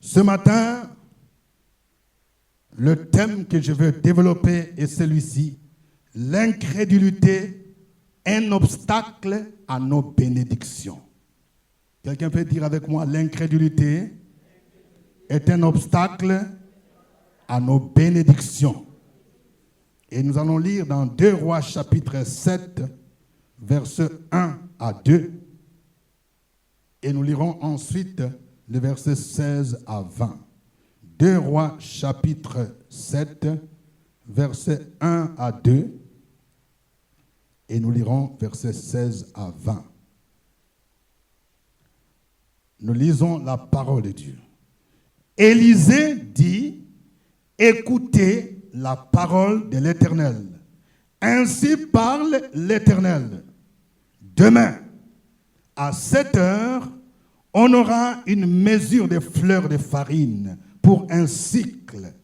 Ce matin, le thème que je veux développer est celui-ci. L'incrédulité, un obstacle à nos bénédictions. Quelqu'un peut dire avec moi, l'incrédulité est un obstacle à nos bénédictions. Et nous allons lire dans 2 Rois chapitre 7, versets 1 à 2. Et nous lirons ensuite le verset 16 à 20. 2 Rois chapitre 7, versets 1 à 2. Et nous lirons versets 16 à 20. Nous lisons la parole de Dieu. Élisée dit, écoutez la parole de l'Éternel. Ainsi parle l'Éternel. Demain, à 7 heures, on aura une mesure de fleurs de farine pour un cycle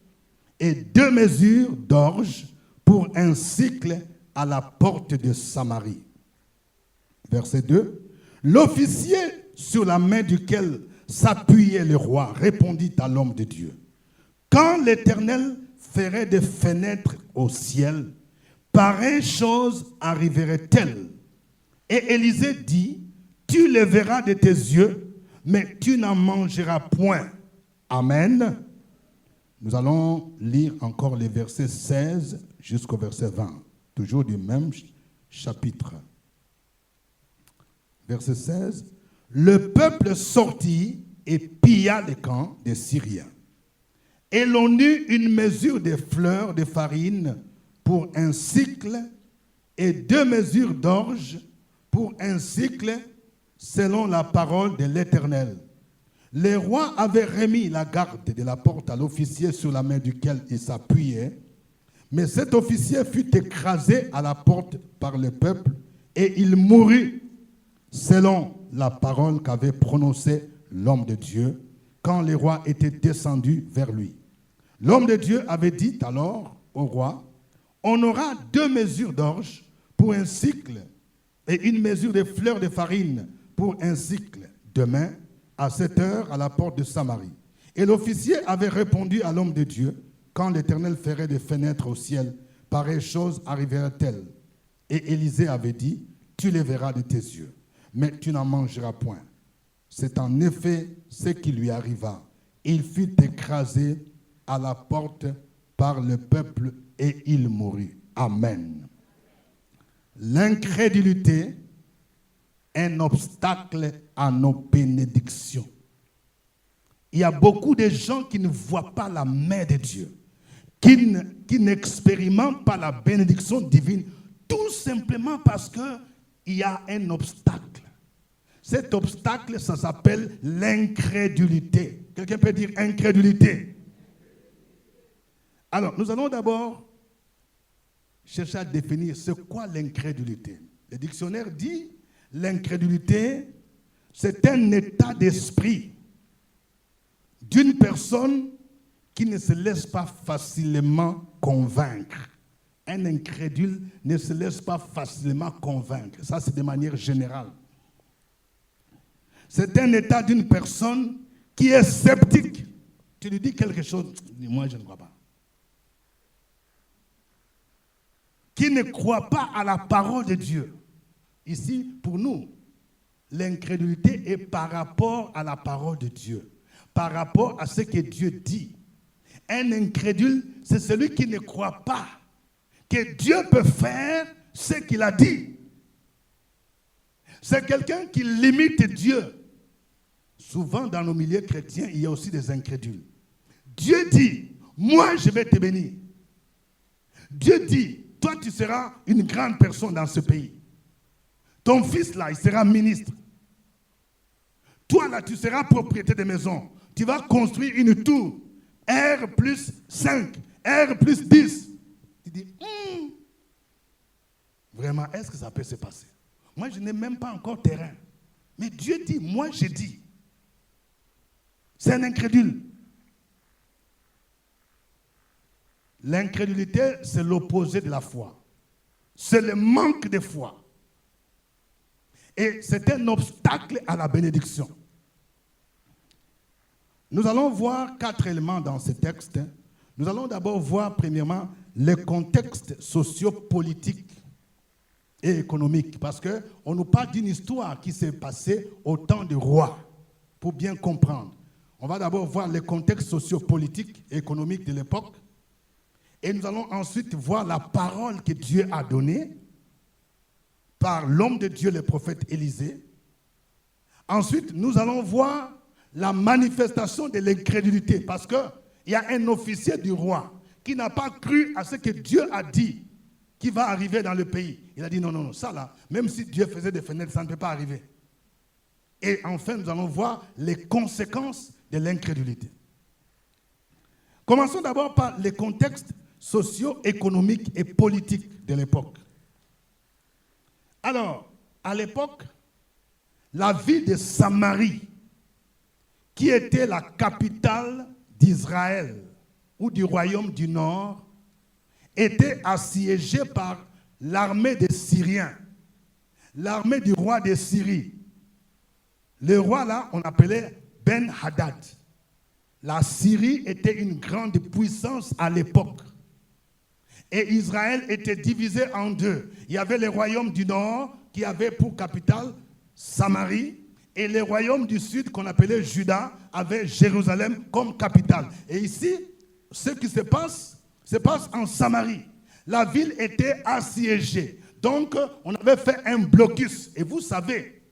et 2 mesures d'orge pour un cycle à la porte de Samarie. Verset 2. L'officier sur la main duquel s'appuyait le roi répondit à l'homme de Dieu. Quand l'Éternel ferait des fenêtres au ciel, pareille chose arriverait-elle? Et Élisée dit, tu les verras de tes yeux, mais tu n'en mangeras point. Amen. Nous allons lire encore les versets 16 jusqu'au verset 20, toujours du même chapitre. Verset 16. Le peuple sortit et pilla les camps des Syriens. Et l'on eut une mesure de fleurs de farine pour un cycle et 2 mesures d'orge pour un cycle selon la parole de l'Éternel. Les rois avaient remis la garde de la porte à l'officier sur la main duquel il s'appuyait, mais cet officier fut écrasé à la porte par le peuple et il mourut selon la parole qu'avait prononcée l'homme de Dieu quand les rois étaient descendus vers lui. L'homme de Dieu avait dit alors au roi, on aura 2 mesures d'orge pour un cycle et une mesure de fleurs de farine pour un cycle demain à 7 heures à la porte de Samarie. Et l'officier avait répondu à l'homme de Dieu, quand l'Éternel ferait des fenêtres au ciel, pareille chose arriverait-elle? Et Élisée avait dit, tu les verras de tes yeux, mais tu n'en mangeras point. C'est en effet ce qui lui arriva. Il fut écrasé à la porte par le peuple et il mourut. Amen. L'incrédulité est un obstacle à nos bénédictions. Il y a beaucoup de gens qui ne voient pas la main de Dieu, qui n'expérimentent pas la bénédiction divine, tout simplement parce qu'il y a un obstacle. Cet obstacle, ça s'appelle l'incrédulité. Quelqu'un peut dire incrédulité? Alors, nous allons d'abord chercher à définir c'est quoi l'incrédulité. Le dictionnaire dit l'incrédulité, c'est un état d'esprit d'une personne qui ne se laisse pas facilement convaincre. Un incrédule ne se laisse pas facilement convaincre. Ça, c'est de manière générale. C'est un état d'une personne qui est sceptique. Tu lui dis quelque chose, moi je ne crois pas. Qui ne croit pas à la parole de Dieu. Ici, pour nous, l'incrédulité est par rapport à la parole de Dieu, par rapport à ce que Dieu dit. Un incrédule, c'est celui qui ne croit pas que Dieu peut faire ce qu'il a dit. C'est quelqu'un qui limite Dieu. Souvent, dans nos milieux chrétiens, il y a aussi des incrédules. Dieu dit, moi je vais te bénir. Dieu dit, toi tu seras une grande personne dans ce pays. Ton fils là, il sera ministre. Toi là, tu seras propriétaire de maison. Tu vas construire une tour. R plus 5, R plus 10. Tu dis, vraiment, est-ce que ça peut se passer? Moi, je n'ai même pas encore terrain. Mais Dieu dit, moi j'ai dit. C'est un incrédule. L'incrédulité, c'est l'opposé de la foi. C'est le manque de foi. Et c'est un obstacle à la bénédiction. Nous allons voir 4 éléments dans ce texte. Nous allons d'abord voir, premièrement, le contexte socio-politique et économique, parce qu'on nous parle d'une histoire qui s'est passée au temps du roi, pour bien comprendre. On va d'abord voir le contexte socio-politique et économique de l'époque, et nous allons ensuite voir la parole que Dieu a donnée par l'homme de Dieu, le prophète Élisée. Ensuite, nous allons voir la manifestation de l'incrédulité, parce qu'il y a un officier du roi qui n'a pas cru à ce que Dieu a dit qui va arriver dans le pays. Il a dit non, non, non, ça là, même si Dieu faisait des fenêtres, ça ne peut pas arriver. Et enfin, nous allons voir les conséquences de l'incrédulité. Commençons d'abord par les contextes socio-économiques et politiques de l'époque. Alors, à l'époque, la ville de Samarie, qui était la capitale d'Israël ou du royaume du Nord, était assiégée par l'armée des Syriens, l'armée du roi de Syrie. Le roi là, on appelait Ben-Hadad. La Syrie était une grande puissance à l'époque. Et Israël était divisé en deux. Il y avait le royaume du Nord qui avait pour capitale Samarie, et le royaume du Sud qu'on appelait Juda avait Jérusalem comme capitale. Et ici, ce qui se passe en Samarie. La ville était assiégée. Donc, on avait fait un blocus. Et vous savez,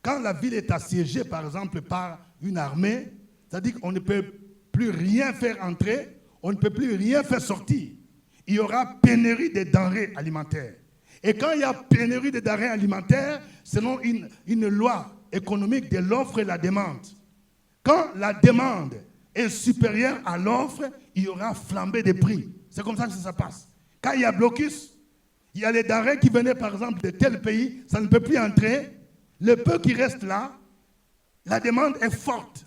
quand la ville est assiégée, par exemple, par une armée, c'est-à-dire qu'on ne peut plus rien faire entrer, on ne peut plus rien faire sortir. Il y aura pénurie de denrées alimentaires. Et quand il y a pénurie de denrées alimentaires, selon une loi économique de l'offre et la demande, quand la demande est supérieure à l'offre, il y aura flambée des prix. C'est comme ça que ça passe. Quand il y a blocus, il y a les denrées qui venaient par exemple de tel pays, ça ne peut plus entrer. Le peu qui reste là, la demande est forte.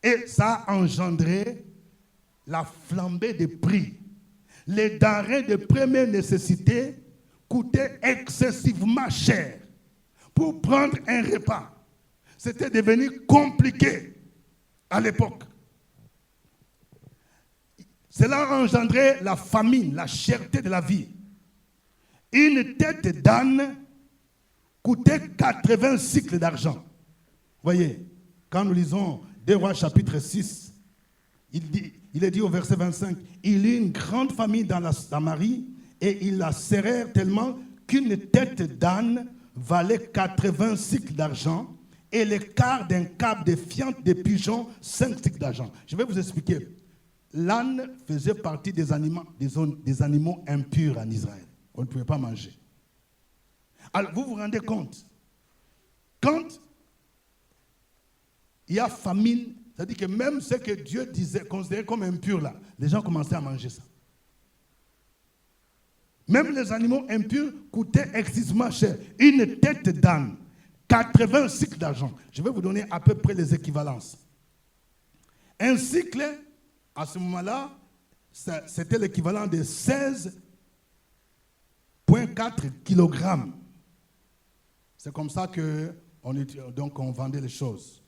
Et ça a engendré la flambée des prix. Les denrées de première nécessité coûtaient excessivement cher. Pour prendre un repas, c'était devenu compliqué à l'époque. Cela a engendré la famine, la cherté de la vie. Une tête d'âne coûtait 80 cycles d'argent. Voyez, quand nous lisons 2 Rois chapitre 6, il est dit au verset 25, il y eut une grande famine dans la Samarie et ils la serrèrent tellement qu'une tête d'âne valait 80 cycles d'argent et le quart d'un câble de fientes de pigeons, 5 cycles d'argent. Je vais vous expliquer. L'âne faisait partie des animaux impurs en Israël. On ne pouvait pas manger. Alors, vous vous rendez compte, quand il y a famine, c'est-à-dire que même ce que Dieu disait, considéré comme impur là, les gens commençaient à manger ça. Même les animaux impurs coûtaient excessivement cher. Une tête d'âne, 80 cycles d'argent. Je vais vous donner à peu près les équivalences. Un cycle, à ce moment-là, c'était l'équivalent de 16,4 kg. C'est comme ça qu'on vendait les choses.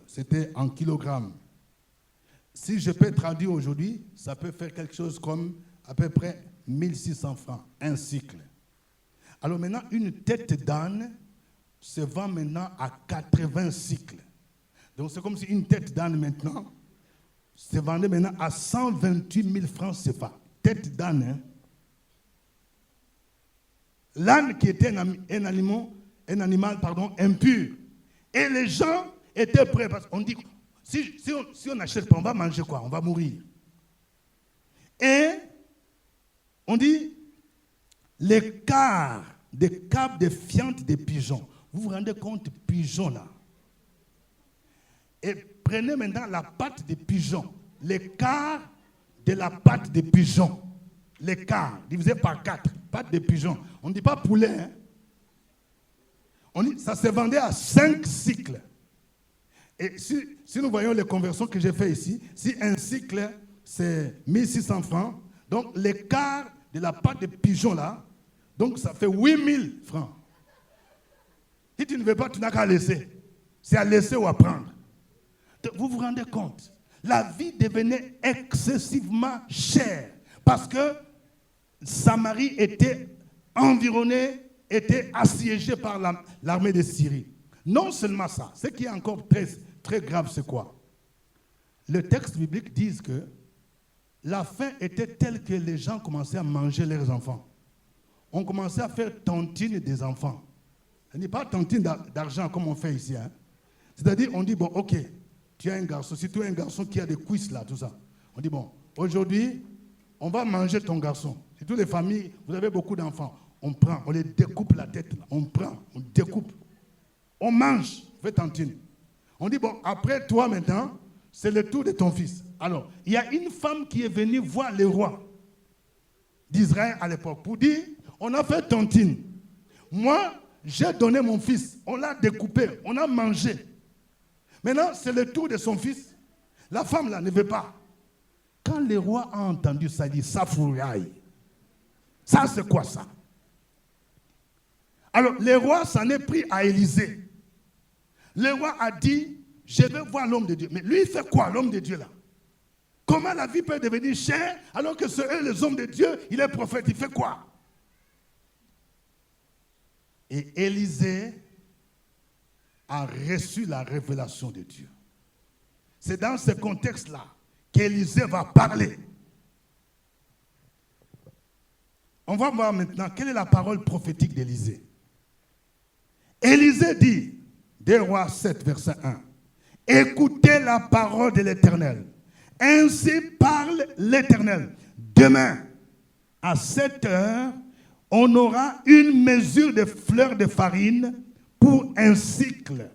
C'était en kilogrammes. Si je peux traduire aujourd'hui, ça peut faire quelque chose comme à peu près 1600 francs, un cycle. Alors maintenant, une tête d'âne se vend maintenant à 80 cycles. Donc c'est comme si une tête d'âne maintenant se vendait maintenant à 128 000 francs CFA. Tête d'âne, hein? L'âne qui était un animal impur. Et les gens étaient prêts. Parce qu'on dit, si on n'achète pas, on va manger quoi? On va mourir. Et on dit, les quarts des câbles de fientes des pigeons. Vous vous rendez compte, pigeons là. Et prenez maintenant la patte des pigeons. Les quarts de la patte des pigeons. Les quarts, divisé par 4. Patte des pigeons. On ne dit pas poulet, hein? Ça se vendait à 5 cycles. Et si nous voyons les conversions que j'ai fait ici, si un cycle, c'est 1600 francs, donc les quarts de la pâte de pigeon là, donc ça fait 8000 francs. Si tu ne veux pas, tu n'as qu'à laisser. C'est à laisser ou à prendre. vous vous rendez compte? La vie devenait excessivement chère parce que Samarie était environnée, était assiégée par l'armée de Syrie. Non seulement ça, ce qui est encore très, très grave, c'est quoi? Le texte biblique dit que la faim était telle que les gens commençaient à manger leurs enfants. On commençait à faire tontine des enfants. Ce n'est pas tontine d'argent comme on fait ici. Hein. C'est-à-dire, on dit, bon, ok, tu as un garçon, si tu as un garçon qui a des cuisses là, tout ça. On dit, bon, aujourd'hui, on va manger ton garçon. Si toutes les familles, vous avez beaucoup d'enfants, on prend, on les découpe la tête, là. On prend, on découpe. On mange, on fait tontine. On dit, bon, après toi maintenant, c'est le tour de ton fils. Alors, il y a une femme qui est venue voir le roi d'Israël à l'époque pour dire, on a fait tontine. Moi, j'ai donné mon fils. On l'a découpé, on a mangé. Maintenant, c'est le tour de son fils. La femme là ne veut pas. Quand le roi a entendu ça, il dit, ça fourraille. Ça, c'est quoi ça? Alors, le roi s'en est pris à Élysée. Le roi a dit, je vais voir l'homme de Dieu. Mais lui, il fait quoi, l'homme de Dieu là? Comment la vie peut devenir chère alors que c'est eux, les hommes de Dieu, il est prophète, il fait quoi? Et Élisée a reçu la révélation de Dieu. C'est dans ce contexte-là qu'Élisée va parler. On va voir maintenant quelle est la parole prophétique d'Élisée. Élisée dit, 2 Rois 7, verset 1, « Écoutez la parole de l'Éternel. Ainsi parle l'Éternel. Demain, à 7 heures, on aura une mesure de fleurs de farine pour un cycle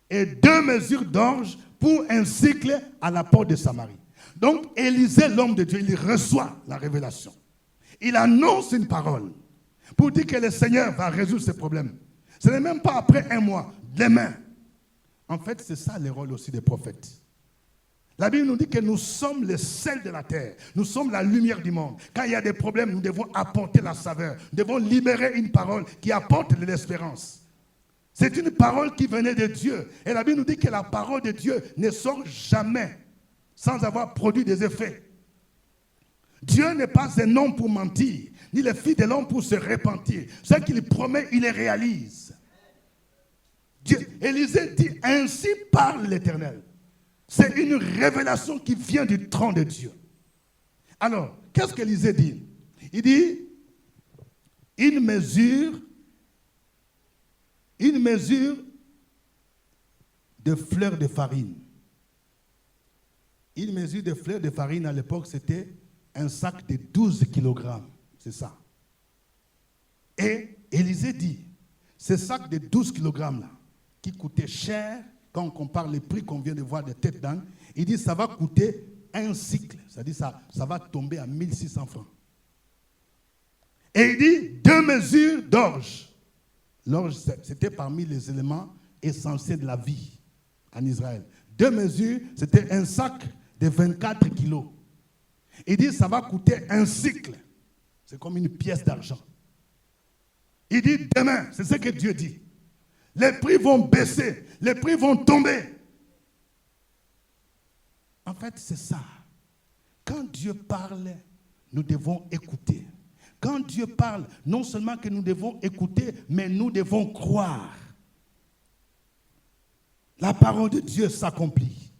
et 2 mesures d'orge pour un cycle à la porte de Samarie. » Donc, Élisée, l'homme de Dieu, il reçoit la révélation. Il annonce une parole pour dire que le Seigneur va résoudre ses problèmes. Ce n'est même pas après un mois, demain. En fait, c'est ça le rôle aussi des prophètes. La Bible nous dit que nous sommes le sel de la terre. Nous sommes la lumière du monde. Quand il y a des problèmes, nous devons apporter la saveur. Nous devons libérer une parole qui apporte de l'espérance. C'est une parole qui venait de Dieu. Et la Bible nous dit que la parole de Dieu ne sort jamais sans avoir produit des effets. Dieu n'est pas un homme pour mentir, ni le fils de l'homme pour se repentir. Ce qu'il promet, il le réalise. Élisée dit, ainsi parle l'Éternel. C'est une révélation qui vient du trône de Dieu. Alors, qu'est-ce qu'Élisée dit? Il dit, une mesure de fleurs de farine. Une mesure de fleurs de farine à l'époque, c'était un sac de 12 kilogrammes. C'est ça. Et Élisée dit, ce sac de 12 kilogrammes là, qui coûtait cher, quand on compare les prix qu'on vient de voir des têtes d'âne, il dit ça va coûter un cycle. C'est-à-dire ça va tomber à 1600 francs. Et il dit 2 mesures d'orge. L'orge, c'était parmi les éléments essentiels de la vie en Israël. 2 mesures, c'était un sac de 24 kilos. Il dit ça va coûter un cycle. C'est comme une pièce d'argent. Il dit demain, c'est ce que Dieu dit. Les prix vont baisser, les prix vont tomber. En fait, c'est ça. Quand Dieu parle, nous devons écouter. Quand Dieu parle, non seulement que nous devons écouter, mais nous devons croire. La parole de Dieu s'accomplit.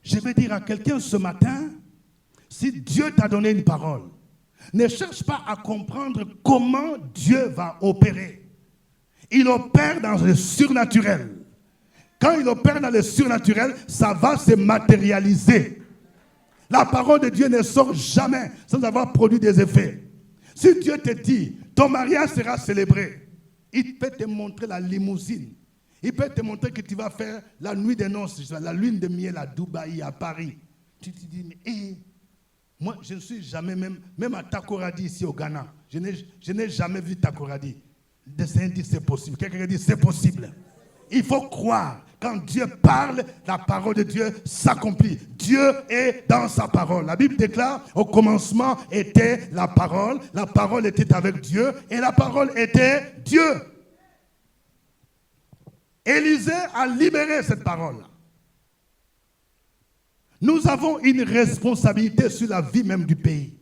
Je vais dire à quelqu'un ce matin, si Dieu t'a donné une parole, ne cherche pas à comprendre comment Dieu va opérer. Il opère dans le surnaturel. Quand il opère dans le surnaturel, ça va se matérialiser. La parole de Dieu ne sort jamais sans avoir produit des effets. Si Dieu te dit, ton mariage sera célébré, il peut te montrer la limousine. Il peut te montrer que tu vas faire la nuit des noces, la lune de miel à Dubaï, à Paris. Tu te dis, mais moi, je ne suis jamais, même à Takoradi, ici au Ghana, je n'ai jamais vu Takoradi. Le Seigneur dit c'est possible. Quelqu'un dit c'est possible. Il faut croire. Quand Dieu parle, la parole de Dieu s'accomplit. Dieu est dans sa parole. La Bible déclare, au commencement était la parole était avec Dieu et la parole était Dieu. Élisée a libéré cette parole-là. Nous avons une responsabilité sur la vie même du pays,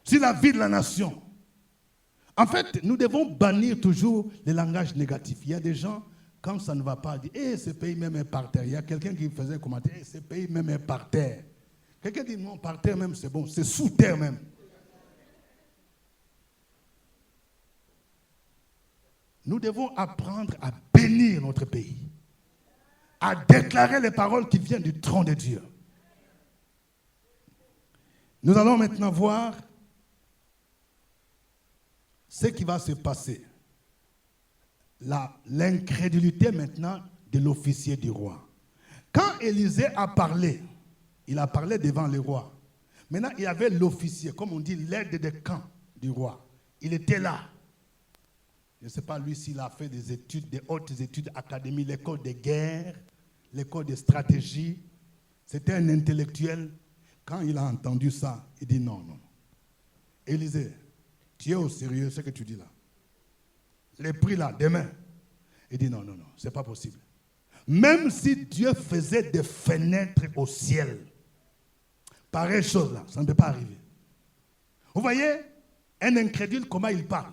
sur la vie de la nation. En fait, nous devons bannir toujours les langages négatifs. Il y a des gens, quand ça ne va pas, disent « ce pays même est par terre ». Il y a quelqu'un qui faisait un commentaire « ce pays même est par terre ». Quelqu'un dit « non, par terre même c'est bon, c'est sous terre même ». Nous devons apprendre à bénir notre pays, à déclarer les paroles qui viennent du trône de Dieu. Nous allons maintenant voir ce qui va se passer. L'incrédulité maintenant de l'officier du roi. Quand Élisée a parlé, il a parlé devant le roi. Maintenant, il y avait l'officier, comme on dit, l'aide de camp du roi. Il était là. Je ne sais pas lui s'il a fait des études, des hautes études académiques, l'école de guerre, l'école de stratégie. C'était un intellectuel. Quand il a entendu ça, il dit non, non. Élisée, tu es au sérieux ce que tu dis là? Les prix là, demain. Il dit non, non, non, ce n'est pas possible. Même si Dieu faisait des fenêtres au ciel, pareille chose là, ça ne peut pas arriver. Vous voyez, un incrédule, comment il parle?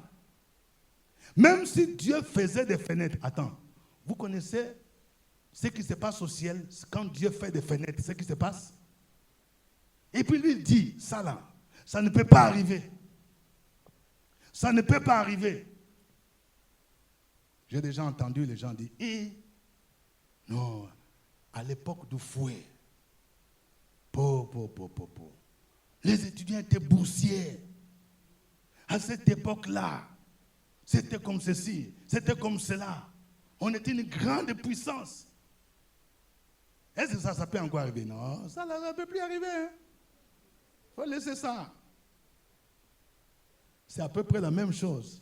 Même si Dieu faisait des fenêtres, attends, vous connaissez ce qui se passe au ciel quand Dieu fait des fenêtres, ce qui se passe? Et puis lui dit, ça là, ça ne peut pas arriver. Ça ne peut pas arriver. J'ai déjà entendu les gens dire, non, à l'époque du fouet, les étudiants étaient boursiers. À cette époque-là, c'était comme ceci, c'était comme cela. On était une grande puissance. Est-ce que ça peut encore arriver? Non, ça ne peut plus arriver. Il faut laisser ça. C'est à peu près la même chose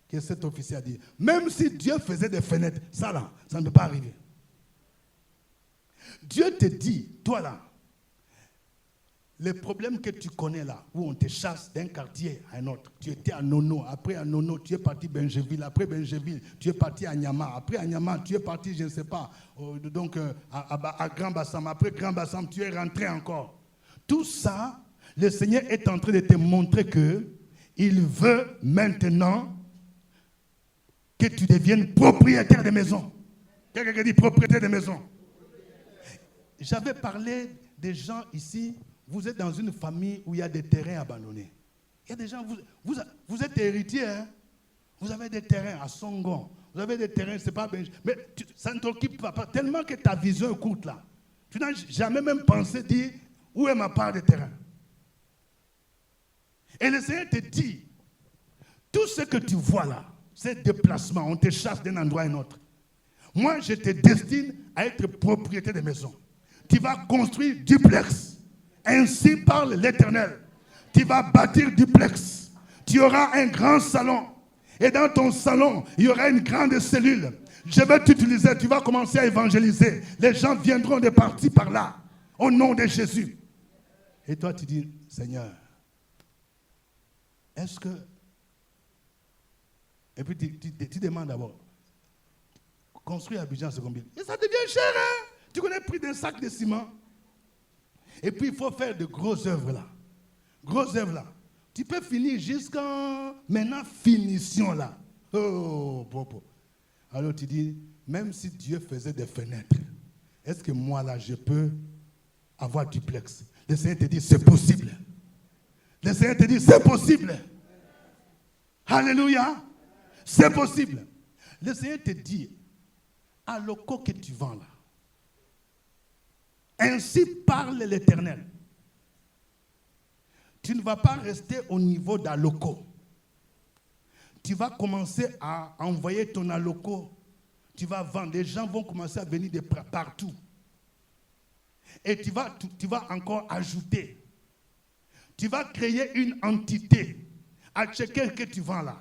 que cet officier a dit. Même si Dieu faisait des fenêtres, ça là, ça ne peut pas arriver. Dieu te dit, toi là, les problèmes que tu connais là, où on te chasse d'un quartier à un autre. Tu étais à Nono, après à Nono, tu es parti à Benjeville, après Benjeville, tu es parti à Nyama, après à Nyama, tu es parti, je ne sais pas, donc à Grand Bassam, après Grand Bassam, tu es rentré encore. Tout ça, le Seigneur est en train de te montrer qu'il veut maintenant que tu deviennes propriétaire de maison. Quelqu'un qui dit propriétaire de maison. J'avais parlé des gens ici. Vous êtes dans une famille où il y a des terrains abandonnés. Il y a des gens, vous êtes héritier, hein? Vous avez des terrains à Songon, vous avez des terrains, c'est pas bien, mais ça ne t'occupe pas, tellement que ta vision est courte là. Tu n'as jamais même pensé dire, où est ma part de terrain? Et le Seigneur te dit, tout ce que tu vois là, ces déplacements, on te chasse d'un endroit à un autre. Moi, je te destine à être propriétaire de maison. Tu vas construire duplex. Ainsi parle l'Éternel. Tu vas bâtir duplex. Tu auras un grand salon. Et dans ton salon, il y aura une grande cellule. Je vais t'utiliser. Tu vas commencer à évangéliser. Les gens viendront de partir par là. Au nom de Jésus. Et toi, tu dis, Seigneur, est-ce que... Et puis tu demandes d'abord, construire Abidjan, c'est combien? Et ça devient cher, hein? Tu connais le prix d'un sac de ciment? Et puis, il faut faire de grosses œuvres là. Grosses œuvres là. Tu peux finir jusqu'en... Maintenant, finition là. Oh, popo. Alors, tu dis, même si Dieu faisait des fenêtres, est-ce que moi là, je peux avoir duplex? Le Seigneur te dit, c'est possible. Le Seigneur te dit, c'est possible. Alléluia. C'est possible. Le Seigneur te dit, à locaux que tu vends là, ainsi parle l'Éternel. Tu ne vas pas rester au niveau d'Aloco. Tu vas commencer à envoyer ton Aloco. Tu vas vendre. Les gens vont commencer à venir de partout. Et tu vas encore ajouter. Tu vas créer une entité à chacun que tu vends là.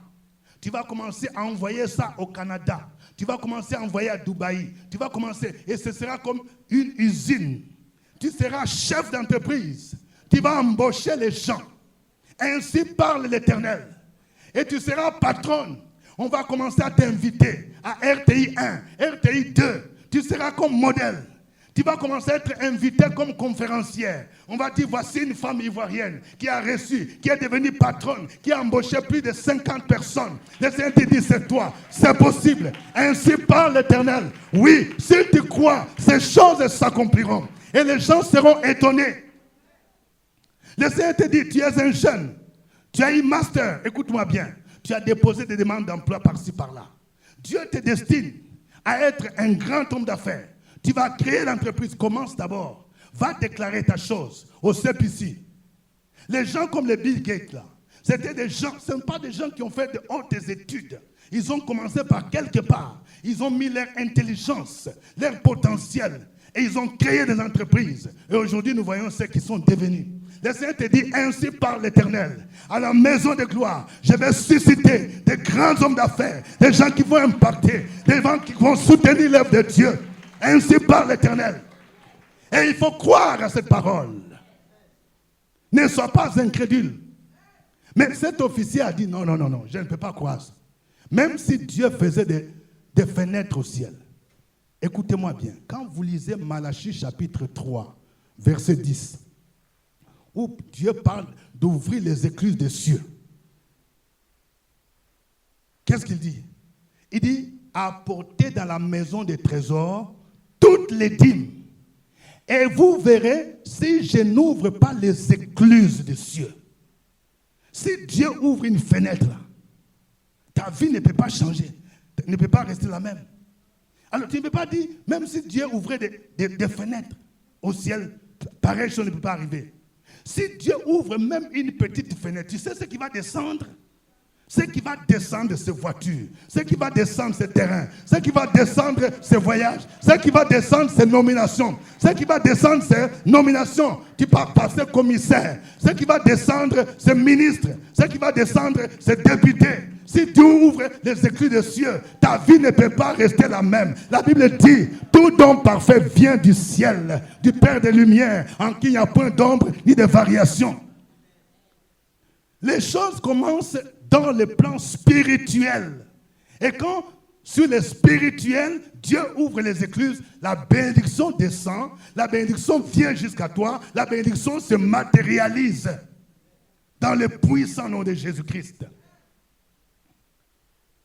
Tu vas commencer à envoyer ça au Canada. Tu vas commencer à envoyer à Dubaï. Tu vas commencer, et ce sera comme une usine. Tu seras chef d'entreprise. Tu vas embaucher les gens. Ainsi parle l'Éternel. Et tu seras patronne. On va commencer à t'inviter à RTI 1, RTI 2. Tu seras comme modèle. Tu vas commencer à être invité comme conférencière. On va dire, voici une femme ivoirienne qui a reçu, qui est devenue patronne, qui a embauché plus de 50 personnes. Le Seigneur te dit, c'est toi, c'est possible. Ainsi parle l'Éternel. Oui, si tu crois, ces choses s'accompliront. Et les gens seront étonnés. Le Seigneur te dit, tu es un jeune, tu as eu master, écoute-moi bien. Tu as déposé des demandes d'emploi par-ci, par-là. Dieu te destine à être un grand homme d'affaires. Tu vas créer l'entreprise. Commence d'abord. Va déclarer ta chose au CPC. Les gens comme les Bill Gates, là, c'était des gens, ce ne sont pas des gens qui ont fait de hautes études. Ils ont commencé par quelque part. Ils ont mis leur intelligence, leur potentiel, et ils ont créé des entreprises. Et aujourd'hui, nous voyons ce qu'ils sont devenus. Le Seigneur te dit, ainsi parle l'Éternel. À la maison de gloire, je vais susciter des grands hommes d'affaires, des gens qui vont impacter, des gens qui vont soutenir l'œuvre de Dieu. Ainsi parle l'Éternel. Et il faut croire à cette parole. Ne sois pas incrédule. Mais cet officier a dit, non, je ne peux pas croire ça. Même si Dieu faisait des fenêtres au ciel. Écoutez-moi bien. Quand vous lisez Malachie chapitre 3, verset 10, où Dieu parle d'ouvrir les écluses des cieux. Qu'est-ce qu'il dit? Il dit, apportez dans la maison des trésors toutes les dîmes. Et vous verrez si je n'ouvre pas les écluses des cieux. Si Dieu ouvre une fenêtre, là, ta vie ne peut pas changer, ne peut pas rester la même. Alors tu ne peux pas dire, même si Dieu ouvrait des fenêtres au ciel, pareille chose ne peut pas arriver. Si Dieu ouvre même une petite fenêtre, tu sais ce qui va descendre? Ce qui va descendre, ces voitures, ce qui va descendre, ces terrains, ce qui va descendre, ces voyages, ce qui va descendre, ces nominations, ce qui va descendre, ces nominations, tu vas passer commissaire, ce qui va descendre, ces ministres, ce qui va descendre, ces députés. Si Dieu ouvre les écluses des cieux, ta vie ne peut pas rester la même. La Bible dit, tout don parfait vient du ciel, du Père des Lumières, en qui il n'y a point d'ombre ni de variation. Les choses commencent dans le plan spirituel. Et quand, sur le spirituel, Dieu ouvre les écluses, la bénédiction descend, la bénédiction vient jusqu'à toi, la bénédiction se matérialise dans le puissant nom de Jésus-Christ.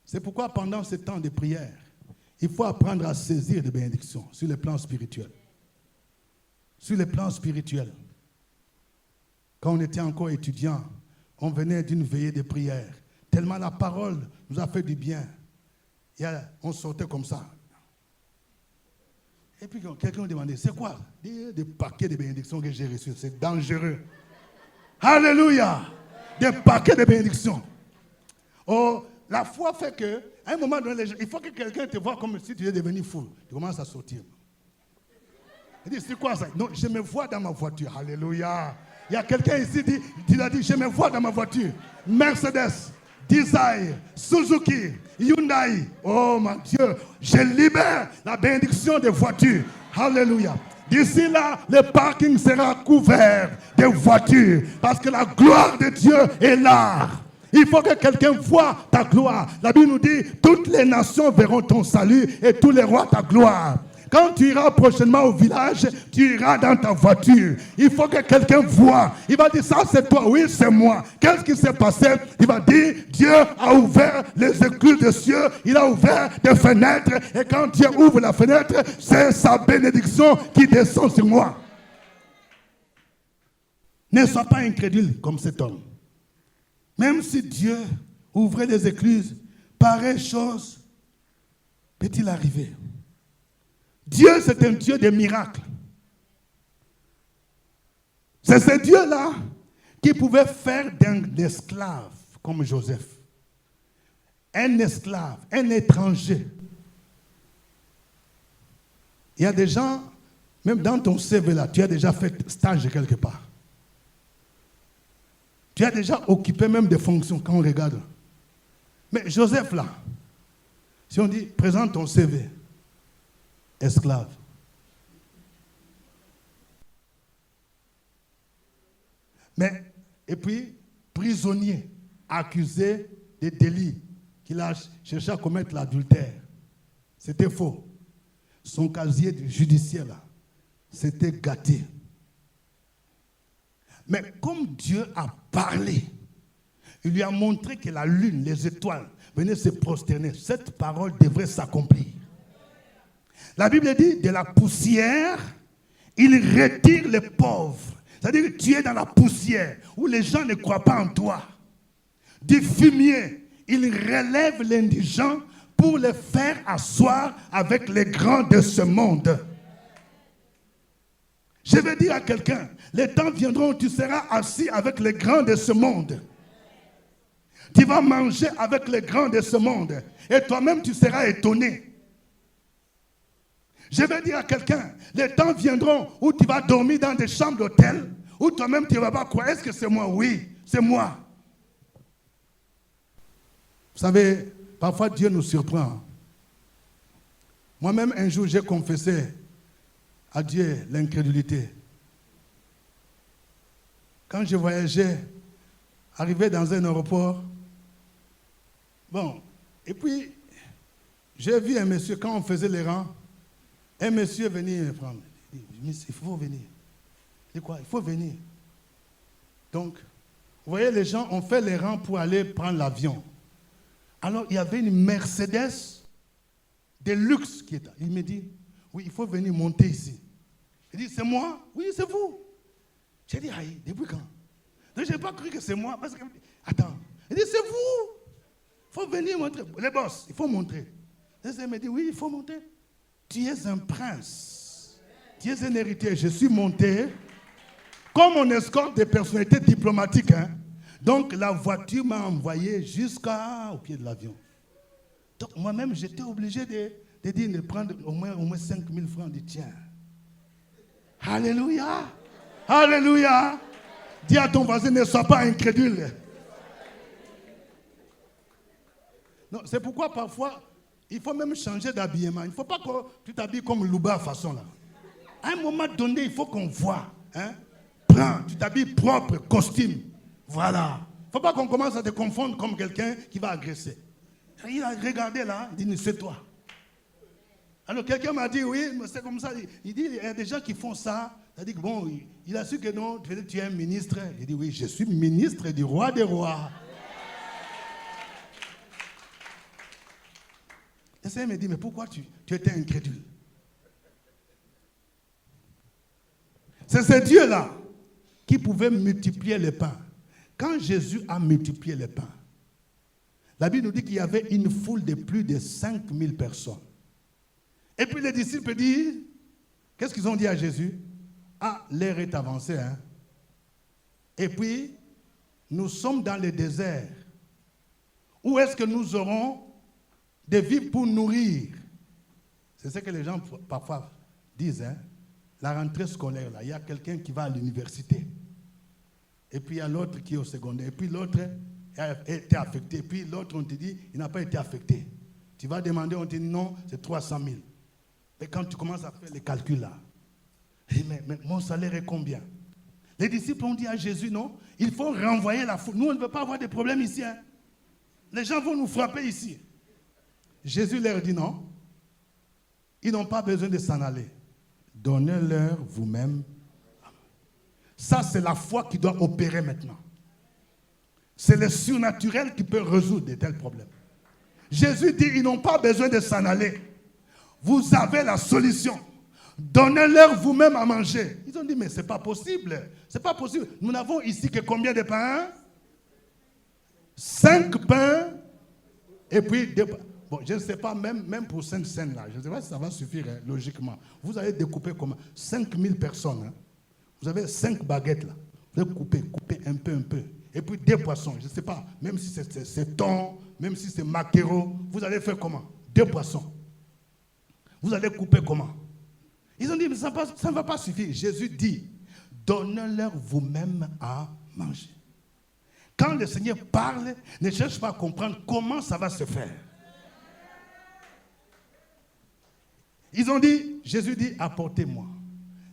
C'est pourquoi pendant ce temps de prière, il faut apprendre à saisir des bénédictions sur le plan spirituel. Sur le plan spirituel. Quand on était encore étudiant, on venait d'une veillée de prière. Tellement la parole nous a fait du bien. On sortait comme ça. Et puis quelqu'un nous demandait, c'est quoi? Des paquets de bénédictions que j'ai reçus. C'est dangereux. Alléluia! Des paquets de bénédictions. Oh, la foi fait que, à un moment donné, il faut que quelqu'un te voie comme si tu es devenu fou. Tu commences à sortir. Il dit, c'est quoi ça? Non, je me vois dans ma voiture. Alléluia! Il y a quelqu'un ici qui a dit, je me vois dans ma voiture. Mercedes, Desire, Suzuki, Hyundai. Oh mon Dieu, je libère la bénédiction des voitures. Alléluia. D'ici là, le parking sera couvert de voitures. Parce que la gloire de Dieu est là. Il faut que quelqu'un voie ta gloire. La Bible nous dit, toutes les nations verront ton salut et tous les rois ta gloire. Quand tu iras prochainement au village, tu iras dans ta voiture. Il faut que quelqu'un voie. Il va dire, ça c'est toi. Oui, c'est moi. Qu'est-ce qui s'est passé? Il va dire, Dieu a ouvert les écluses des cieux. Il a ouvert des fenêtres. Et quand Dieu ouvre la fenêtre, c'est sa bénédiction qui descend sur moi. Ne sois pas incrédule comme cet homme. Même si Dieu ouvrait les écluses, pareille chose peut-il arriver? Dieu, c'est un Dieu des miracles. C'est ce Dieu-là qui pouvait faire d'un esclave comme Joseph, un esclave, un étranger. Il y a des gens, même dans ton CV là, tu as déjà fait stage quelque part. Tu as déjà occupé même des fonctions quand on regarde. Mais Joseph là, si on dit, présente ton CV, esclave. Mais, et puis, prisonnier, accusé de délit, qu'il a cherché à commettre l'adultère. C'était faux. Son casier judiciaire, là, s'était gâté. Mais comme Dieu a parlé, il lui a montré que la lune, les étoiles venaient se prosterner. Cette parole devrait s'accomplir. La Bible dit, de la poussière, il retire les pauvres. C'est-à-dire que tu es dans la poussière où les gens ne croient pas en toi. Du fumier, il relève l'indigent pour les faire asseoir avec les grands de ce monde. Je vais dire à quelqu'un, les temps viendront où tu seras assis avec les grands de ce monde. Tu vas manger avec les grands de ce monde. Et toi-même, tu seras étonné. Je vais dire à quelqu'un, les temps viendront où tu vas dormir dans des chambres d'hôtel, où toi-même tu ne vas pas croire, est-ce que c'est moi? Oui, c'est moi. Vous savez, parfois Dieu nous surprend. Moi-même, un jour, j'ai confessé à Dieu l'incrédulité. Quand je voyageais, arrivé dans un aéroport, et puis, j'ai vu un monsieur, quand on faisait les rangs, un monsieur venir me prendre. Il dit, il faut venir. Il dit quoi? Il faut venir. Donc, vous voyez, les gens ont fait les rangs pour aller prendre l'avion. Alors, il y avait une Mercedes de luxe qui était là. Il me dit, oui, il faut venir monter ici. Il dit, c'est moi? Oui, c'est vous. J'ai dit, aïe, depuis quand? Donc, je n'ai pas cru que c'est moi. Parce que, attends. Il dit, c'est vous. Il faut venir montrer. Les boss, il faut montrer. Il me dit, oui, il faut monter. Tu es un prince. Tu es un héritier. Je suis monté comme on escorte des personnalités diplomatiques. Donc, la voiture m'a envoyé jusqu'au pied de l'avion. Donc, moi-même, j'étais obligé de prendre au moins 5 000 francs. De tiens. Alléluia. Alléluia. Dis à ton voisin, ne sois pas incrédule. Non, c'est pourquoi parfois, il faut même changer d'habillement. Il ne faut pas que tu t'habilles comme Louba façon là. À un moment donné, il faut qu'on voit. Prends, tu t'habilles propre, costume. Voilà. Il ne faut pas qu'on commence à te confondre comme quelqu'un qui va agresser. Il a regardé là, il dit, c'est toi. Alors quelqu'un m'a dit, oui, c'est comme ça. Il dit, il y a des gens qui font ça. Il a dit, bon, il a su que non, tu es un ministre. Il dit, oui, je suis ministre du roi des rois. Et ça, il me dit, mais pourquoi tu étais incrédule? C'est ce Dieu-là qui pouvait multiplier les pains. Quand Jésus a multiplié les pains, la Bible nous dit qu'il y avait une foule de plus de 5000 personnes. Et puis les disciples disent, qu'est-ce qu'ils ont dit à Jésus? Ah, l'heure est avancée. Et puis, nous sommes dans le désert. Où est-ce que nous aurons des vivres pour nourrir? C'est ce que les gens parfois disent. La rentrée scolaire, là, il y a quelqu'un qui va à l'université. Et puis il y a l'autre qui est au secondaire. Et puis l'autre a été affecté. Et puis l'autre, on te dit, il n'a pas été affecté. Tu vas demander, on te dit non, c'est 300 000. Mais quand tu commences à faire les calculs là, mais mon salaire est combien? Les disciples ont dit à Jésus, non, il faut renvoyer la foule. Nous, on ne veut pas avoir de problème ici. Les gens vont nous frapper ici. Jésus leur dit non. Ils n'ont pas besoin de s'en aller. Donnez-leur vous-même. Ça, c'est la foi qui doit opérer maintenant. C'est le surnaturel qui peut résoudre de tels problèmes. Jésus dit, ils n'ont pas besoin de s'en aller. Vous avez la solution. Donnez-leur vous-même à manger. Ils ont dit, mais ce n'est pas possible. Ce n'est pas possible. Nous n'avons ici que combien de pains? 5 pains et puis 2 pains. Bon, je ne sais pas, même pour 5 scènes là, je ne sais pas si ça va suffire logiquement. Vous allez découper comment? 5000 personnes. Vous avez 5 baguettes là. Vous allez couper un peu. Et puis 2 poissons, je ne sais pas, même si c'est thon, même si c'est maquereau, vous allez faire comment? 2 poissons. Vous allez couper comment? Ils ont dit, mais ça ne va pas suffire. Jésus dit, donnez-leur vous-même à manger. Quand le Seigneur parle, ne cherche pas à comprendre comment ça va se faire. Ils ont dit, Jésus dit, apportez-moi.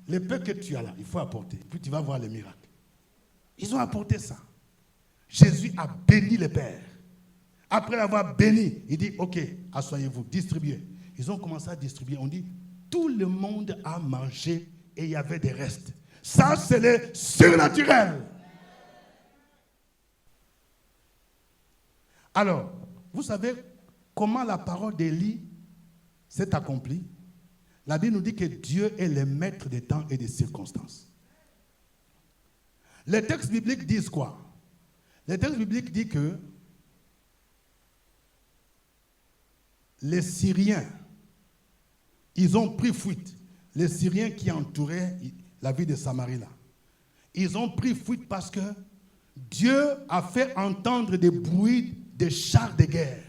Le peu que tu as là, il faut apporter. Puis tu vas voir les miracles. Ils ont apporté ça. Jésus a béni les pères. Après l'avoir béni, il dit, ok, asseyez-vous, distribuez. Ils ont commencé à distribuer. On dit, tout le monde a mangé et il y avait des restes. Ça, c'est le surnaturel. Alors, vous savez comment la parole d'Élie s'est accomplie? La Bible nous dit que Dieu est le maître des temps et des circonstances. Les textes bibliques disent quoi? Les textes bibliques disent que les Syriens, ils ont pris fuite. Les Syriens qui entouraient la ville de Samarie là. Ils ont pris fuite parce que Dieu a fait entendre des bruits de chars de guerre.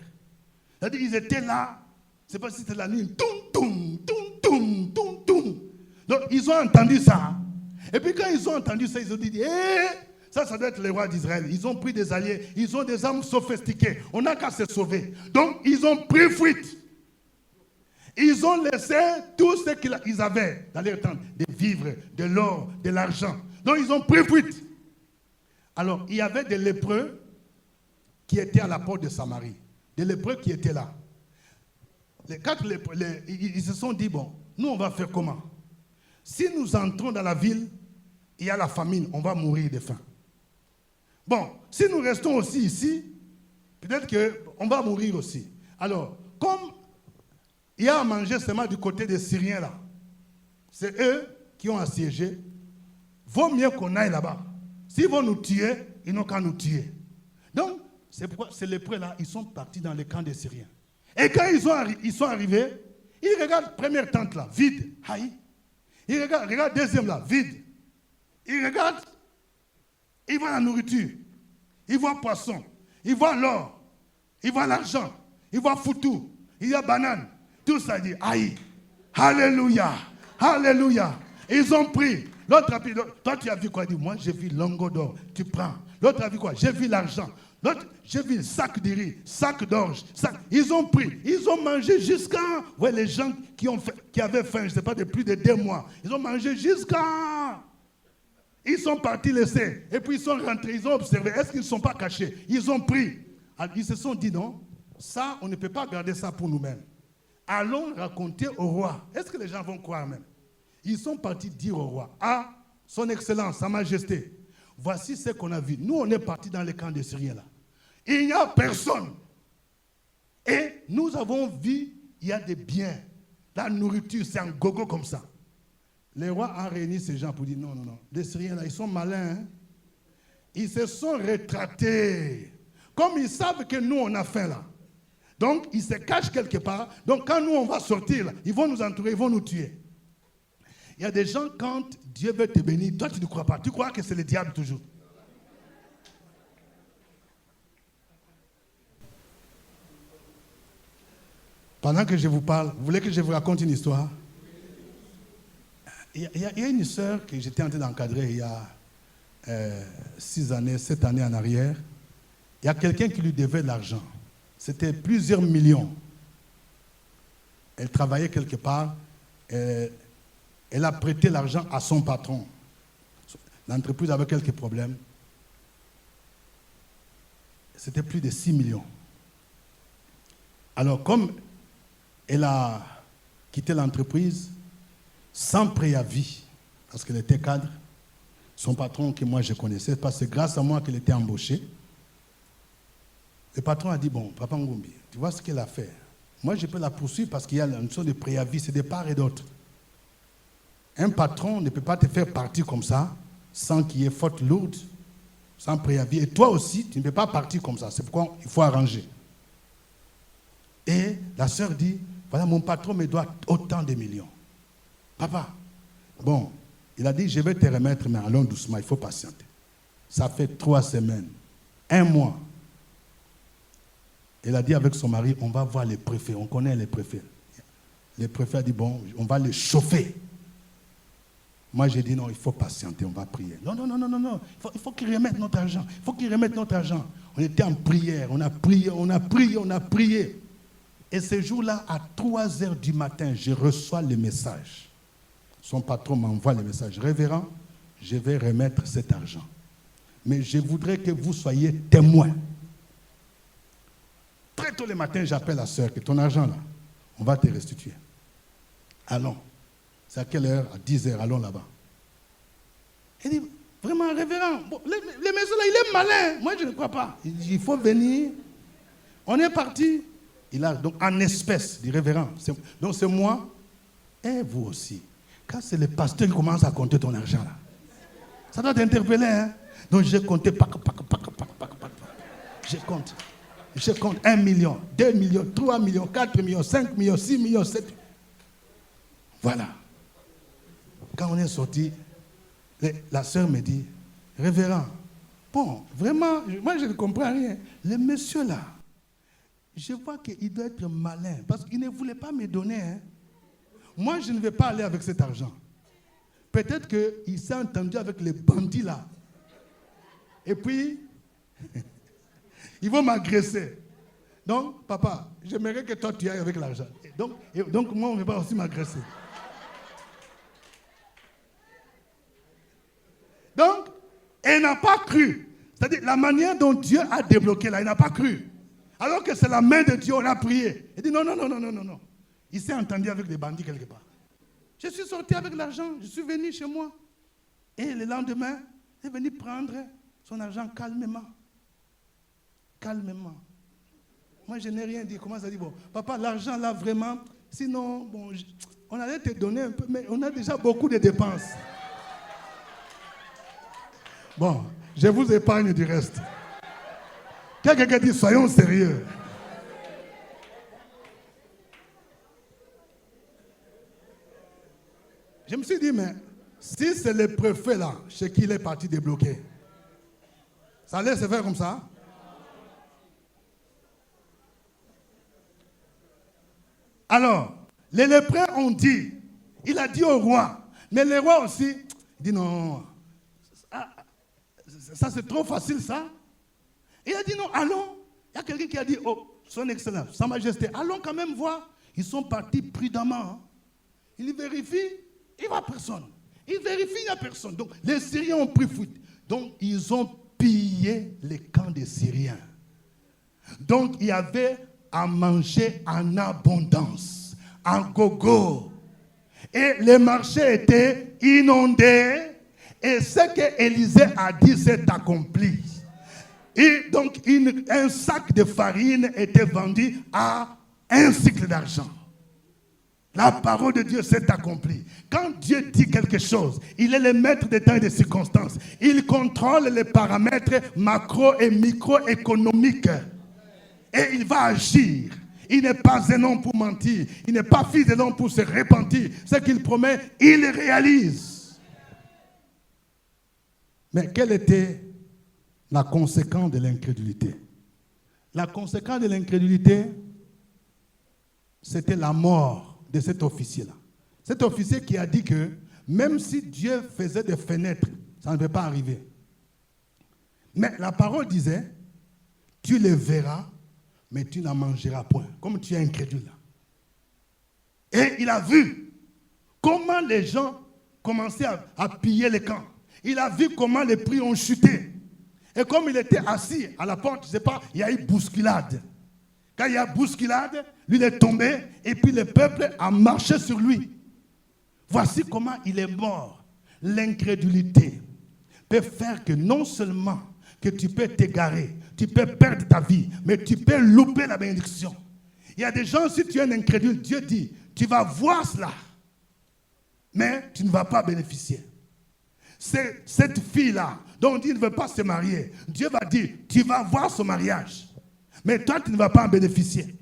C'est-à-dire qu'ils étaient là, je ne sais pas si c'était la nuit, toum, toum, toum, toum, toum, toum. Donc ils ont entendu ça. Et puis quand ils ont entendu ça, ils ont dit, ça doit être les rois d'Israël. Ils ont pris des alliés, ils ont des armes sophistiquées. On n'a qu'à se sauver. Donc ils ont pris fuite. Ils ont laissé tout ce qu'ils avaient dans leur tente, des vivres, de l'or, de l'argent. Donc ils ont pris fuite. Alors il y avait des lépreux qui étaient à la porte de Samarie. Des lépreux qui étaient là. Les quatre lépreux, ils se sont dit, bon, nous on va faire comment? Si nous entrons dans la ville, il y a la famine, on va mourir de faim. Bon, si nous restons aussi ici, peut-être qu'on va mourir aussi. Alors, comme il y a à manger seulement du côté des Syriens là, c'est eux qui ont assiégé, vaut mieux qu'on aille là-bas. S'ils vont nous tuer, ils n'ont qu'à nous tuer. Donc, c'est pourquoi ces lépreux là, ils sont partis dans les camps des Syriens. Et quand ils sont arrivés, ils regardent la première tente là, vide. Aïe. Ils regardent deuxième là, vide. Ils regardent, ils voient la nourriture, ils voient poisson, ils voient l'or, ils voient l'argent, ils voient foutou, il y a banane. Tout ça dit, aïe, alléluia, alléluia. Ils ont pris. L'autre a pris, toi tu as vu quoi? Il dit, moi j'ai vu l'ongo d'or, tu prends. L'autre a vu quoi? J'ai vu l'argent. L'autre, j'ai vu le sac de riz, sac d'orge. Ils ont pris, ils ont mangé jusqu'à... Ouais, les gens qui avaient faim, je ne sais pas, de plus de 2 mois. Ils ont mangé jusqu'à... Ils sont partis laisser. Et puis ils sont rentrés, ils ont observé. Est-ce qu'ils ne sont pas cachés? Ils ont pris. Alors, ils se sont dit, non, ça, on ne peut pas garder ça pour nous-mêmes. Allons raconter au roi. Est-ce que les gens vont croire même? Ils sont partis dire au roi, ah, son excellence, sa majesté, voici ce qu'on a vu. Nous, on est partis dans les camps des Syriens là. Il n'y a personne. Et nous avons vu, il y a des biens. La nourriture, c'est un gogo comme ça. Les rois ont réuni ces gens pour dire, non, non, non. Les Syriens là, ils sont malins. Hein? Ils se sont rétractés. Comme ils savent que nous, on a faim là. Donc, ils se cachent quelque part. Donc, quand nous, on va sortir là, ils vont nous entourer, ils vont nous tuer. Il y a des gens, quand Dieu veut te bénir, toi, tu ne crois pas. Tu crois que c'est le diable toujours. Pendant que je vous parle, vous voulez que je vous raconte une histoire? Il y a une sœur que j'étais en train d'encadrer il y a 7 années en arrière. Il y a quelqu'un qui lui devait de l'argent. C'était plusieurs millions. Elle travaillait quelque part. Elle a prêté l'argent à son patron. L'entreprise avait quelques problèmes. C'était plus de 6 millions. Alors, comme elle a quitté l'entreprise sans préavis, parce qu'elle était cadre, son patron que moi je connaissais, parce que c'est grâce à moi qu'elle était embauchée, le patron a dit, bon, Papa Ngumbi, tu vois ce qu'elle a fait. Moi, je peux la poursuivre parce qu'il y a une sorte de préavis, c'est de part et d'autre. Un patron ne peut pas te faire partir comme ça, sans qu'il y ait faute lourde, sans préavis. Et toi aussi, tu ne peux pas partir comme ça. C'est pourquoi il faut arranger. Et la sœur dit, voilà, mon patron me doit autant de millions. Papa, bon, il a dit, je vais te remettre, mais allons doucement, il faut patienter. Ça fait 3 semaines, 1 mois. Elle a dit avec son mari, on va voir les préfets, on connaît les préfets. Le préfet a dit, bon, on va les chauffer. Moi, j'ai dit, non, il faut patienter, on va prier. Non, non, non, non, non, non. Il faut qu'ils remettent notre argent. Il faut qu'ils remettent notre argent. On était en prière, on a prié, on a prié, on a prié. Et ce jour-là, à 3 heures du matin, je reçois le message. Son patron m'envoie le message. Révérend, je vais remettre cet argent. Mais je voudrais que vous soyez témoins. Très tôt le matin, j'appelle la sœur, que ton argent là, on va te restituer. Allons. C'est à quelle heure? À 10h, allons là-bas. Il dit, vraiment, révérend, bon, les messieurs là, il est malin. Moi, je ne crois pas. Il dit, il faut venir. On est parti. Il a donc en espèces, dit révérend. Donc c'est moi et vous aussi. Quand c'est le pasteur qui commence à compter ton argent là, ça doit t'interpeller, hein? Donc j'ai compté, je compte 1 million, 2 millions, 3 millions, 4 millions, 5 millions, 6 millions, 7 millions. Voilà. Quand on est sorti, la sœur me dit, révérend, bon, vraiment, moi je ne comprends rien. Le monsieur là, je vois qu'il doit être malin, parce qu'il ne voulait pas me donner. Hein. Moi, je ne vais pas aller avec cet argent. Peut-être qu'il s'est entendu avec les bandits là. Et puis, ils vont m'agresser. Donc, papa, j'aimerais que toi tu ailles avec l'argent. Donc moi, on ne va pas aussi m'agresser. Donc, elle n'a pas cru. C'est-à-dire, la manière dont Dieu a débloqué là, il n'a pas cru. Alors que c'est la main de Dieu, on a prié. Il dit non. Il s'est entendu avec des bandits quelque part. Je suis sorti avec l'argent, je suis venu chez moi. Et le lendemain, il est venu prendre son argent calmement. Calmement. Moi, je n'ai rien dit. Comment ça dit? Bon, papa, l'argent là, vraiment, sinon, bon, on allait te donner un peu, mais on a déjà beaucoup de dépenses. Bon, je vous épargne du reste. Quelqu'un dit, soyons sérieux. Je me suis dit, mais si c'est le préfet là, chez qui il est parti débloquer, ça allait se faire comme ça? Alors, les lépreux ont dit, il a dit au roi, mais le roi aussi dit non, ça c'est trop facile ça. Il a dit non, allons. Il y a quelqu'un qui a dit, oh, son excellence, sa majesté, allons quand même voir. Ils sont partis prudemment. Hein. Ils vérifient, il n'y a personne. Ils vérifient, il n'y a personne. Donc, les Syriens ont pris fuite. Donc, ils ont pillé les camps des Syriens. Donc, il y avait à manger en abondance, en gogo. Et les marchés étaient inondés. Et ce que Élisée a dit s'est accompli. Et donc, un sac de farine était vendu à 1 cycle d'argent. La parole de Dieu s'est accomplie. Quand Dieu dit quelque chose, il est le maître des temps et des circonstances. Il contrôle les paramètres macro et microéconomiques. Et il va agir. Il n'est pas un homme pour mentir. Il n'est pas fils de l'homme pour se repentir. Ce qu'il promet, il le réalise. Mais quelle était la conséquence de l'incrédulité? La conséquence de l'incrédulité, c'était la mort de cet officier-là. Cet officier qui a dit que même si Dieu faisait des fenêtres, ça ne devait pas arriver. Mais la parole disait, tu les verras, mais tu n'en mangeras point, comme tu es incrédule. Et il a vu comment les gens commençaient à piller les camps. Il a vu comment les prix ont chuté. Et comme il était assis à la porte, je ne sais pas, il y a eu bousculade. Quand il y a bousculade, lui il est tombé et puis le peuple a marché sur lui. Voici comment il est mort. L'incrédulité peut faire que non seulement que tu peux t'égarer, tu peux perdre ta vie, mais tu peux louper la bénédiction. Il y a des gens, si tu es un incrédule, Dieu dit, tu vas voir cela, mais tu ne vas pas bénéficier. C'est cette fille-là, dont on dit qu'il ne veut pas se marier, Dieu va dire, tu vas voir son mariage, mais toi, tu ne vas pas en bénéficier.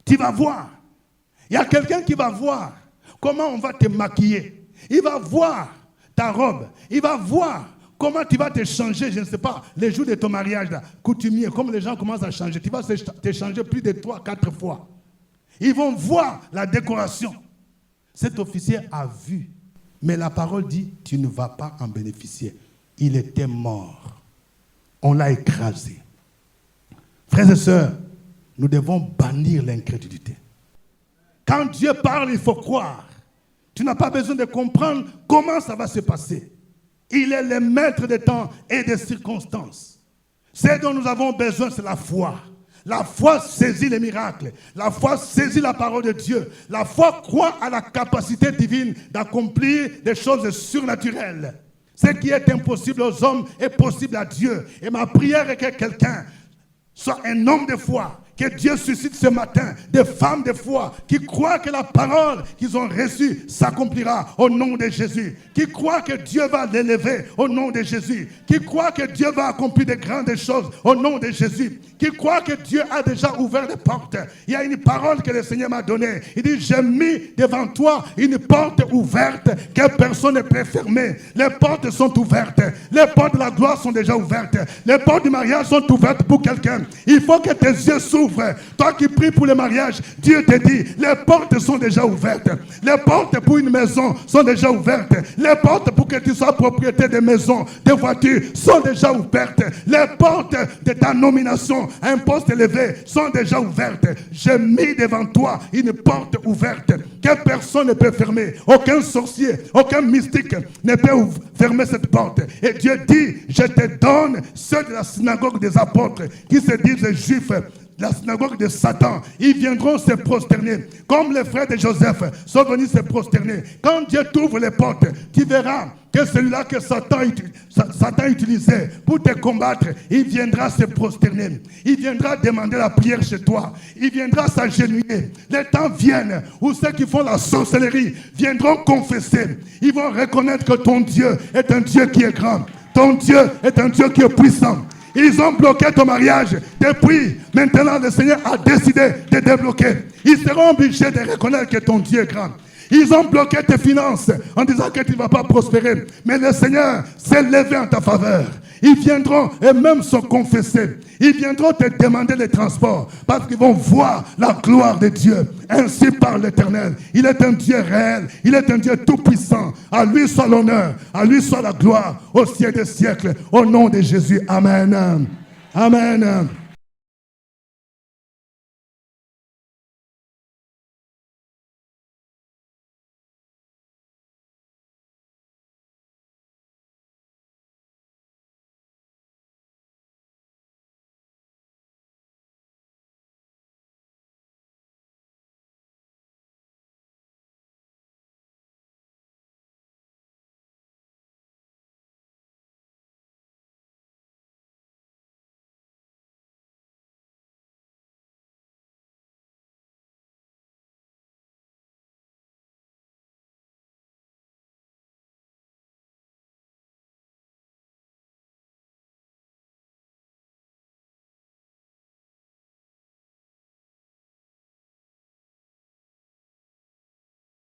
Tu vas voir. Il y a quelqu'un qui va voir comment on va te maquiller. Il va voir ta robe. Il va voir comment tu vas te changer, je ne sais pas, les jours de ton mariage, là, coutumier, comme les gens commencent à changer. Tu vas te changer plus de 3-4 fois. Ils vont voir la décoration. Cet officier a vu. Mais la parole dit, tu ne vas pas en bénéficier. Il était mort. On l'a écrasé. Frères et sœurs, nous devons bannir l'incrédulité. Quand Dieu parle, il faut croire. Tu n'as pas besoin de comprendre comment ça va se passer. Il est le maître des temps et des circonstances. Ce dont nous avons besoin, c'est la foi. La foi saisit les miracles. La foi saisit la parole de Dieu. La foi croit à la capacité divine d'accomplir des choses surnaturelles. Ce qui est impossible aux hommes est possible à Dieu. Et ma prière est que quelqu'un soit un homme de foi. Que Dieu suscite ce matin des femmes de foi qui croient que la parole qu'ils ont reçue s'accomplira au nom de Jésus. Qui croient que Dieu va l'élever au nom de Jésus. Qui croient que Dieu va accomplir de grandes choses au nom de Jésus. Qui croient que Dieu a déjà ouvert des portes. Il y a une parole que le Seigneur m'a donnée. Il dit, j'ai mis devant toi une porte ouverte que personne ne peut fermer. Les portes sont ouvertes. Les portes de la gloire sont déjà ouvertes. Les portes du mariage sont ouvertes pour quelqu'un. Il faut que tes yeux s'ouvrent. Toi qui pries pour le mariage, Dieu te dit, les portes sont déjà ouvertes. Les portes pour une maison sont déjà ouvertes. Les portes pour que tu sois propriétaire de maisons, de voitures sont déjà ouvertes. Les portes de ta nomination à un poste élevé sont déjà ouvertes. J'ai mis devant toi une porte ouverte que personne ne peut fermer. Aucun sorcier, aucun mystique ne peut fermer cette porte. Et Dieu dit, je te donne ceux de la synagogue des apôtres qui se disent juifs, la synagogue de Satan, ils viendront se prosterner, comme les frères de Joseph sont venus se prosterner. Quand Dieu t'ouvre les portes, tu verras que celui-là que Satan utilisait pour te combattre, il viendra se prosterner. Il viendra demander la prière chez toi. Il viendra s'agenouiller. Les temps viennent où ceux qui font la sorcellerie viendront confesser. Ils vont reconnaître que ton Dieu est un Dieu qui est grand. Ton Dieu est un Dieu qui est puissant. Ils ont bloqué ton mariage. Depuis, maintenant, le Seigneur a décidé de débloquer. Ils seront obligés de reconnaître que ton Dieu est grand. Ils ont bloqué tes finances en disant que tu ne vas pas prospérer. Mais le Seigneur s'est levé en ta faveur. Ils viendront et même se confesser. Ils viendront te demander les transports parce qu'ils vont voir la gloire de Dieu. Ainsi parle l'Éternel. Il est un Dieu réel. Il est un Dieu tout-puissant. À lui soit l'honneur. À lui soit la gloire au siècle des siècles. Au nom de Jésus. Amen. Amen.